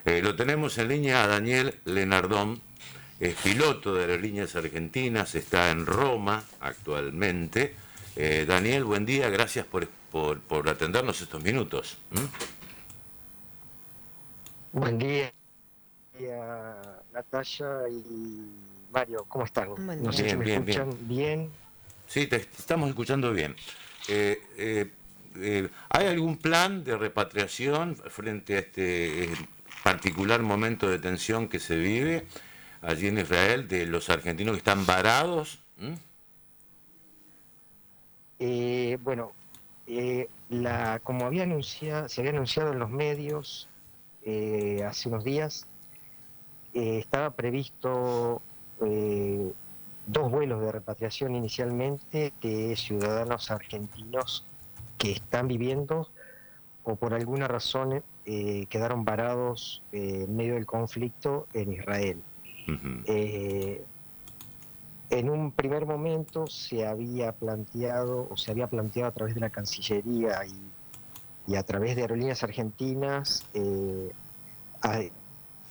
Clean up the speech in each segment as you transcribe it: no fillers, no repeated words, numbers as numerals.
Lo tenemos en línea a Daniel Lenardón, es piloto de Aerolíneas Argentinas, está en Roma actualmente. Daniel, buen día, gracias por atendernos estos minutos. Buen día, Natalia y Mario, ¿cómo están? Buen No sé día. si Bien, me bien, bien. escuchan bien. Sí, te estamos escuchando bien. ¿Hay algún plan de repatriación frente a este particular momento de tensión que se vive allí en Israel de los argentinos que están varados? Bueno, como se había anunciado en los medios hace unos días, estaba previsto eh, dos vuelos de repatriación inicialmente de ciudadanos argentinos que están viviendo o por alguna razón quedaron varados en medio del conflicto en Israel. Ujú. Eh, en un primer momento se había planteado a través de la Cancillería y a través de Aerolíneas Argentinas a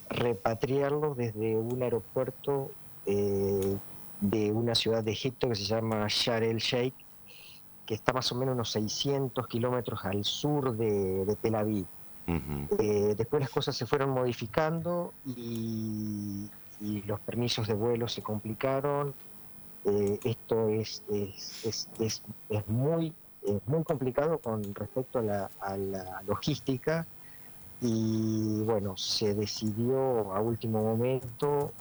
repatriarlos desde un aeropuerto de una ciudad de Egipto que se llama Sharm el Sheikh, que está más o menos unos 600 kilómetros al sur de Tel Aviv. Ujú. Después las cosas se fueron modificando y los permisos de vuelo se complicaron. Esto es muy complicado con respecto a la logística y bueno, se decidió a último momento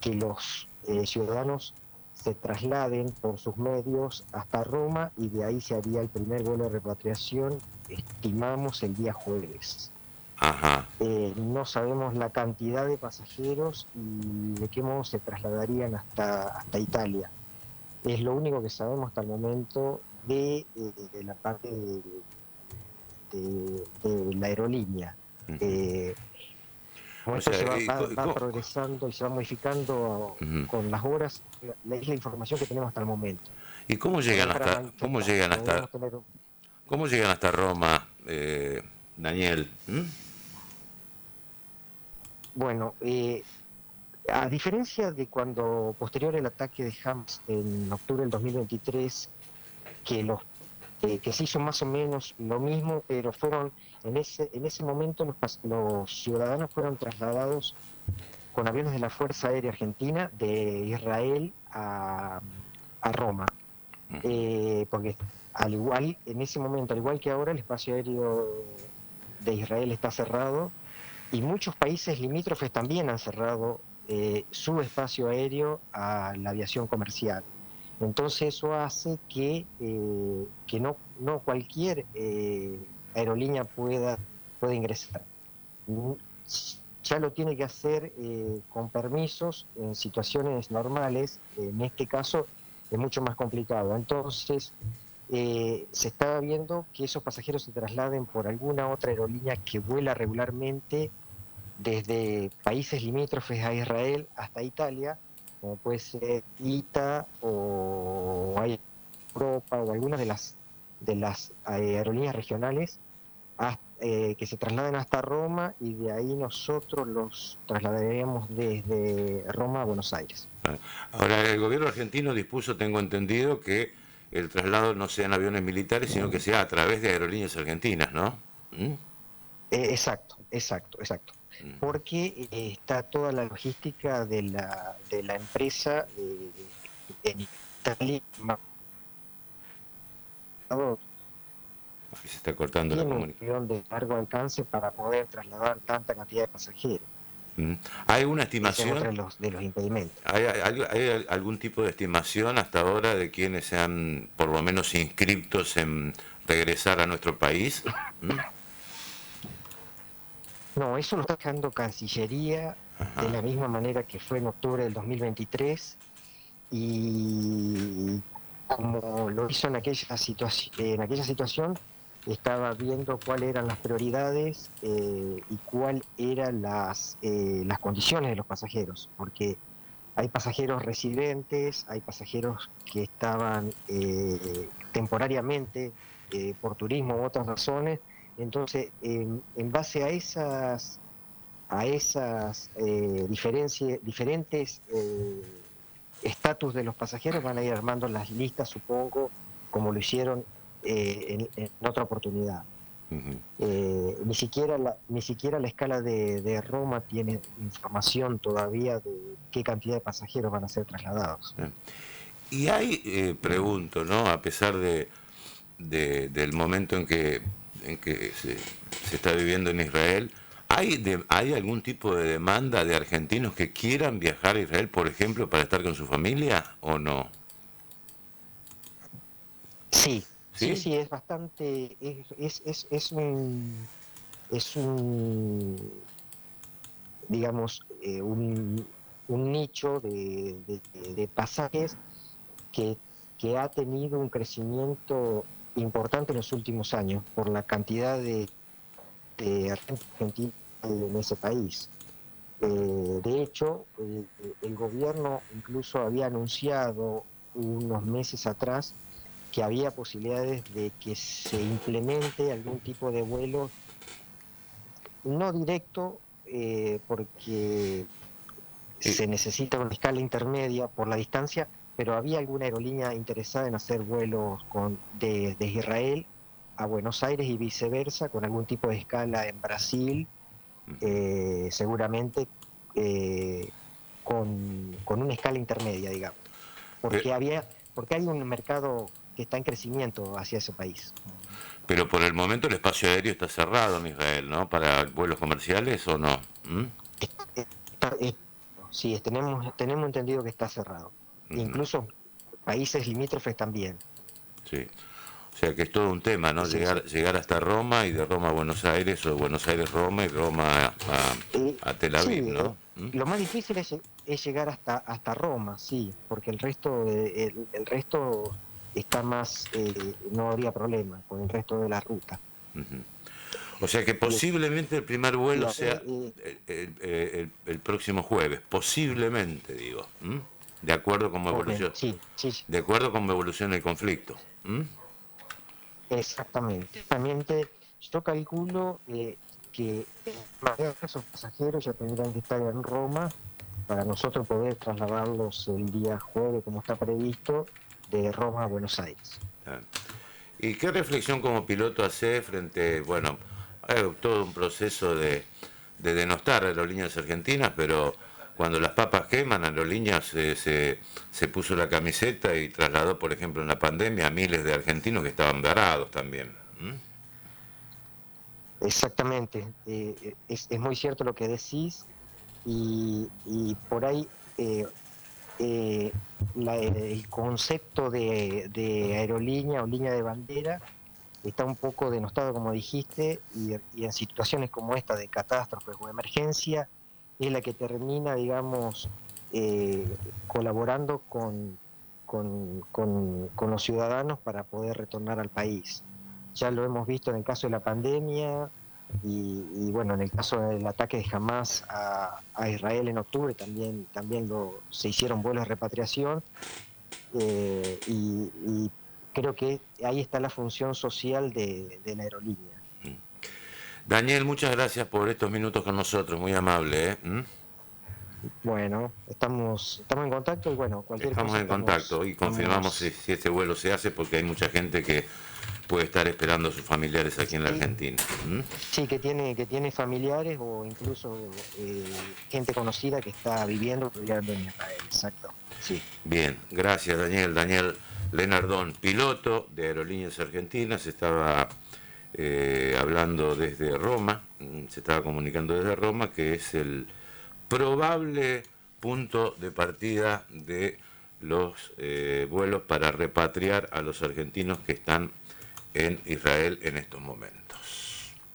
que los ciudadanos se trasladen por sus medios hasta Roma y de ahí se haría el primer vuelo de repatriación, estimamos el día jueves. Ajá. No sabemos la cantidad de pasajeros y de qué modo se trasladarían hasta Italia. Es lo único que sabemos hasta el momento de la parte de la aerolínea. Ujú. Eh, Como O esto sea, va progresando y se va modificando ujú. con las horas, es la información que tenemos hasta el momento. ¿Y Por ahí para mañana podríamos tener. cómo llegan hasta Roma, Daniel? Bueno, a diferencia de cuando posterior el ataque de Hamas en octubre del 2023, que los que se hizo más o menos lo mismo, pero fueron en ese momento los ciudadanos fueron trasladados con aviones de la Fuerza Aérea Argentina de Israel a Roma, porque al igual en ese momento, al igual que ahora, el espacio aéreo de Israel está cerrado y muchos países limítrofes también han cerrado su espacio aéreo a la aviación comercial. Entonces eso hace que no cualquier aerolínea pueda ingresar. Mm, Ya lo tiene que hacer con permisos en situaciones normales, en este caso es mucho más complicado. Entonces se está viendo que esos pasajeros se trasladen por alguna otra aerolínea que vuela regularmente desde países limítrofes a Israel hasta Italia, como puede ser ITA o Europa o algunas de las aerolíneas regionales que se trasladen hasta Roma y de ahí nosotros los trasladaríamos desde Roma a Buenos Aires. Ahora, el gobierno argentino dispuso, tengo entendido, que el traslado no sea en aviones militares, sino que sea a través de aerolíneas argentinas, ¿no? ¿Mm? Exacto. Porque está toda la logística de la empresa en Italia, Aquí se está cortando la tiene un comunicación. avión de largo alcance para poder trasladar tanta cantidad de pasajeros. ¿Hay una Ese es otro estimación? de los impedimentos. ¿Hay algún tipo de estimación hasta ahora de quienes se han, por lo menos, inscriptos en regresar a nuestro país? ¿Mm? No, eso lo está dejando Cancillería de Ajá. la misma manera que fue en octubre del 2023 y como lo hizo en aquella situación, estaba viendo cuáles eran las prioridades y cuáles eran las condiciones de los pasajeros, porque hay pasajeros residentes, hay pasajeros que estaban temporariamente por turismo u otras razones Entonces, en base a esas diferentes estatus de los pasajeros, van a ir armando las listas, supongo, como lo hicieron en otra oportunidad. Ujú. Ni siquiera la escala de Roma tiene información todavía de qué cantidad de pasajeros van a ser trasladados. Y hay, pregunto, ¿no? A pesar del momento en que se está viviendo en Israel, ¿hay algún tipo de demanda de argentinos que quieran viajar a Israel, por ejemplo, para estar con su familia o no? Sí, sí, ¿Sí? sí, es bastante, es un, digamos, un nicho de pasajes que, que ha tenido un crecimiento importante en los últimos años por la cantidad de argentinos en ese país. De hecho, el gobierno incluso había anunciado unos meses atrás que había posibilidades de que se implemente algún tipo de vuelo no directo, porque Eh, se necesita una escala intermedia por la distancia, pero había alguna aerolínea interesada en hacer vuelos de Israel a Buenos Aires y viceversa, con algún tipo de escala en Brasil, ujú. seguramente eh, con una escala intermedia, digamos, Pe- porque hay un mercado que está en crecimiento hacia ese país. Pero por el momento el espacio aéreo está cerrado en Israel, ¿no? ¿Para vuelos comerciales o no? ¿Mm? Está- eh, sí, tenemos entendido que está cerrado. Ujú. Incluso países limítrofes también. Sí. O sea que es todo un tema, ¿no? Sí, sí. Llegar hasta Roma y de Roma a Buenos Aires o de Buenos Aires Roma y Roma a Tel Aviv, Sí, ¿no? ¿Mm? lo más difícil es llegar hasta Roma, sí, porque el resto está más, no habría problema con el resto de la ruta. Ujú. O sea que Y, es- posiblemente el primer y vuelo a ver, sea el próximo jueves, posiblemente digo, ¿m? De acuerdo con sí, sí, sí, de acuerdo con evoluciona el conflicto. ¿M? exactamente. Exactamente, yo calculo que esos pasajeros ya tendrán que estar en Roma para nosotros poder trasladarlos el día jueves, como está previsto, de Roma a Buenos Aires. Ah. ¿Y qué reflexión como piloto hace frente, bueno, hay todo un proceso de denostar a aerolíneas argentinas, pero cuando las papas queman, Aerolíneas se puso la camiseta y trasladó, por ejemplo, en la pandemia a miles de argentinos que estaban varados también. ¿M? Exactamente, es muy cierto lo que decís y por ahí eh, el concepto de aerolínea o línea de bandera está un poco denostado, como dijiste, y en situaciones como esta de catástrofes o emergencia es la que termina, digamos, colaborando con los ciudadanos para poder retornar al país. Ya lo hemos visto en el caso de la pandemia y bueno, en el caso del ataque de Hamas a Israel en octubre también se hicieron vuelos de repatriación, y creo que ahí está la función social de la aerolínea. Daniel, muchas gracias por estos minutos con nosotros, muy amable. ¿M? Bueno, estamos en contacto y bueno, cualquier Estamos cosa en contacto y confirmamos estamos, si este vuelo se hace porque hay mucha gente que puede estar esperando a sus familiares aquí en la sí, Argentina. ¿M? sí, que tiene familiares o incluso gente conocida que está viviendo o estudiando en Israel, exacto, sí. Bien, gracias Daniel. Daniel Lenardón, piloto de Aerolíneas Argentinas, estaba hablando desde Roma, se estaba comunicando desde Roma, que es el probable punto de partida de los vuelos para repatriar a los argentinos que están en Israel en estos momentos.